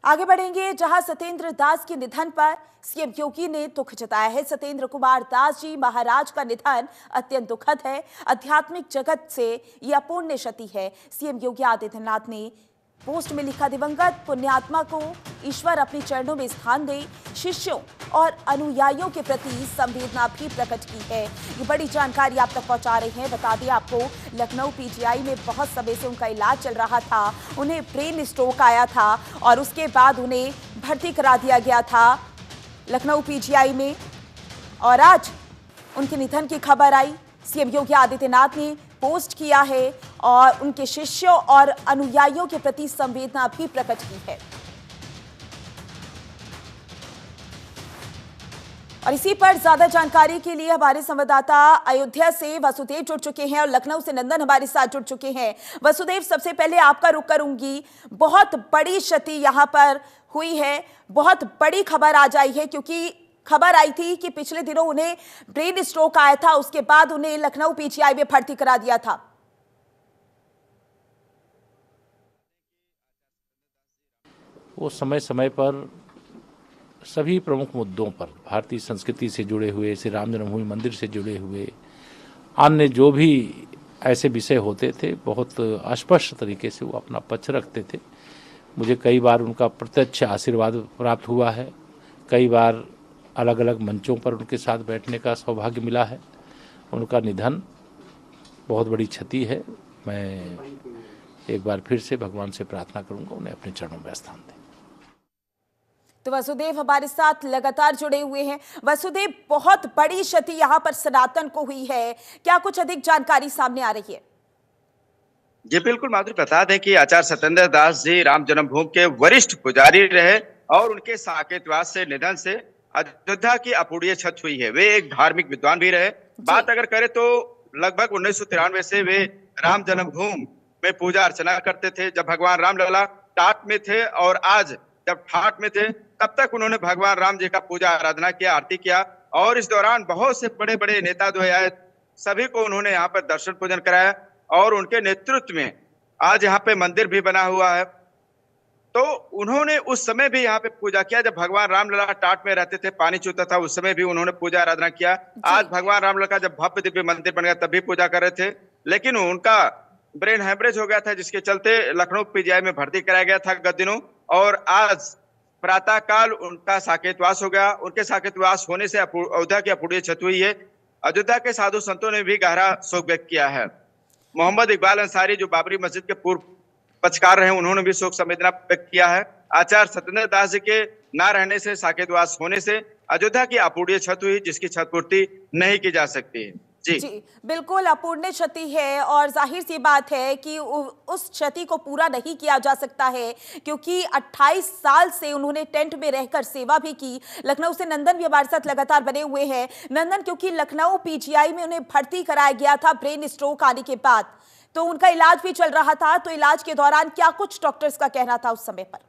आगे बढ़ेंगे, जहां सत्येंद्र दास के निधन पर सीएम योगी ने दुख जताया है। सत्येंद्र कुमार दास जी महाराज का निधन अत्यंत दुखद है। आध्यात्मिक जगत से यह अपूर्णीय क्षति है। सीएम योगी आदित्यनाथ ने पोस्ट में लिखा, दिवंगत पुण्यात्मा को ईश्वर अपने चरणों में स्थान दे। शिष्यों और अनुयायियों के प्रति संवेदना भी प्रकट की है। ये बड़ी जानकारी आप तक पहुंचा रहे हैं। बता दें आपको, लखनऊ पीजीआई में बहुत समय से उनका इलाज चल रहा था। उन्हें ब्रेन स्ट्रोक आया था और उसके बाद उन्हें भर्ती करा दिया गया था लखनऊ पीजीआई में, और आज उनके निधन की खबर आई। सीएम योगी आदित्यनाथ ने पोस्ट किया है और उनके शिष्यों और अनुयायियों के प्रति संवेदना भी प्रकट की है। और इसी पर ज्यादा जानकारी के लिए हमारे संवाददाता अयोध्या से वसुदेव जुड़ चुके हैं और लखनऊ से नंदन हमारे साथ जुड़ चुके हैं। वसुदेव, सबसे पहले आपका रुख करूंगी। बहुत बड़ी क्षति यहां पर हुई है, बहुत बड़ी खबर आज आई है, क्योंकि खबर आई थी कि पिछले दिनों उन्हें ब्रेन स्ट्रोक आया था, उसके बाद उन्हें लखनऊ पीजीआई में भर्ती करा दिया था। वो समय समय पर सभी प्रमुख मुद्दों पर, भारतीय संस्कृति से जुड़े हुए, श्री राम जन्मभूमि मंदिर से जुड़े हुए अन्य जो भी ऐसे विषय होते थे, बहुत स्पष्ट तरीके से वो अपना पक्ष रखते थे। मुझे कई बार उनका प्रत्यक्ष आशीर्वाद प्राप्त हुआ है, कई बार अलग अलग मंचों पर उनके साथ बैठने का सौभाग्य मिला है। उनका निधन बहुत बड़ी क्षति है। मैं एक बार फिर से भगवान से प्रार्थना करूंगा उन्हें अपने चरणों में स्थान दें। तो वसुदेव हमारे साथ लगातार जुड़े हुए हैं। वसुदेव, बहुत बड़ी क्षति यहां पर सनातन को हुई है, क्या कुछ अधिक जानकारी सामने आ रही है? जी बिल्कुल माधुरी, बता दें कि आचार्य सत्येंद्र दास जी राम जन्मभूमि के वरिष्ठ पुजारी रहे और उनके साकेतवास से निधन से अयोध्या की अपूर्णीय क्षति हुई है। वे एक धार्मिक विद्वान भी रहे। बात अगर करें तो लगभग 1993 से वे राम जन्मभूमि में पूजा अर्चना करते थे, जब भगवान राम लला टाट में थे, और आज जब ठाट में थे तब तक उन्होंने भगवान राम जी का पूजा आराधना किया, आरती किया, और इस दौरान बहुत से बड़े बड़े नेता जो आए सभी को उन्होंने यहाँ पर दर्शन पूजन कराया, और उनके नेतृत्व में आज यहाँ पे मंदिर भी बना हुआ है। तो उन्होंने उस समय भी यहाँ पे पूजा किया, जब भगवान रामलला टाट में रहते थे, पानी चूता था, उस समय भी उन्होंने पूजा आराधना किया। आज भगवान रामलला का जब भव्य दिव्य मंदिर बन गया तब भी पूजा कर रहे थे, लेकिन उनका ब्रेन हेमरेज हो गया था, जिसके चलते लखनऊ पीजीआई में भर्ती कराया गया था गत दिनों, और आज प्रातः काल उनका साकेतवास हो गया। उनके साकेतवास होने से अयोध्या की अपूर्णीय क्षति हुई है। अयोध्या के साधु संतों ने भी गहरा शोक व्यक्त किया है। मोहम्मद इकबाल अंसारी, जो बाबरी मस्जिद के पूर्व पक्षकार रहे, उन्होंने भी शोक संवेदना व्यक्त किया है। आचार्य सत्येंद्र दास जी के न रहने से, साकेतवास होने से अयोध्या की अपूर्णीय क्षति हुई, जिसकी क्षतिपूर्ति नहीं की जा सकती है। जी बिल्कुल, अपूर्णीय क्षति है और जाहिर सी बात है कि उस क्षति को पूरा नहीं किया जा सकता है, क्योंकि 28 साल से उन्होंने टेंट में रहकर सेवा भी की। लखनऊ से नंदन भी हमारे साथ लगातार बने हुए हैं। नंदन, क्योंकि लखनऊ पीजीआई में उन्हें भर्ती कराया गया था ब्रेन स्ट्रोक आने के बाद, तो उनका इलाज भी चल रहा था, तो इलाज के दौरान क्या कुछ डॉक्टर्स का कहना था उस समय पर?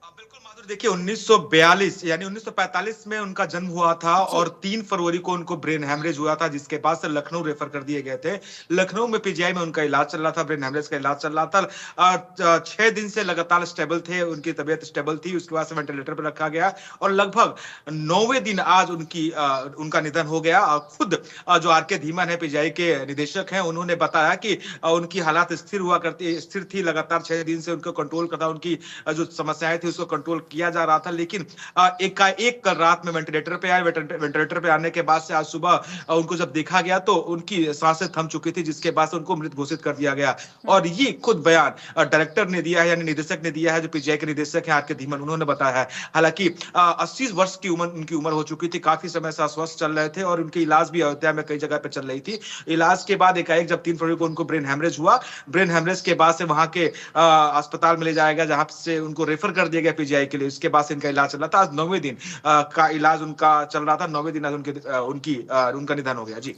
बिल्कुल माधुरी, देखिए 1942 यानी 1945 में उनका जन्म हुआ था और 3 फरवरी को उनको ब्रेन हेमरेज हुआ था, जिसके बाद से लखनऊ रेफर कर दिए गए थे। लखनऊ में पीजीआई में उनका इलाज चल रहा था, ब्रेन हेमरेज का इलाज चल रहा था। 6 दिन से लगातार स्टेबल थे, उनकी तबीयत स्टेबल थी। उसके बाद से वेंटिलेटर पर रखा गया और लगभग 9वें दिन आज उनका निधन हो गया। खुद जो आर के धीमन है, पीजीआई के निदेशक हैं, उन्होंने बताया कि उनकी हालात स्थिर थी। लगातार 6 दिन से उनको कंट्रोल करता, उनकी जो समस्याएं थी उसको कंट्रोल किया जा रहा था, लेकिन एकाएक कल रात में वेंटिलेटर पे आए। वेंटिलेटर पे आने के बाद से आज सुबह उनको जब देखा गया तो उनकी सांसें थम चुकी थी, जिसके बाद से उनको मृत घोषित कर दिया गया। और ये खुद बयान डायरेक्टर ने दिया है, यानी निदेशक ने दिया है, जो पीजीआई के निदेशक हैं आर के धीमन, उन्होंने बताया है। हालांकि 80 वर्ष की उनकी उम्र हो चुकी थी, काफी समय से अस्वस्थ चल रहे थे और उनकी इलाज भी अयोध्या में कई जगह पे चल रही थी। इलाज के बाद एकाएक जब 3 फरवरी को उनको ब्रेन हेमरेज हुआ, ब्रेन हेमरेज के बाद से वहां के अस्पताल में ले जाया गया, जहां से उनको रेफर कर दिया गया पीजीआई के लिए। उसके बाद से इनका इलाज चल रहा था। आज 9वें दिन का इलाज उनका चल रहा था। 9वें दिन आज उनका निधन हो गया। जी।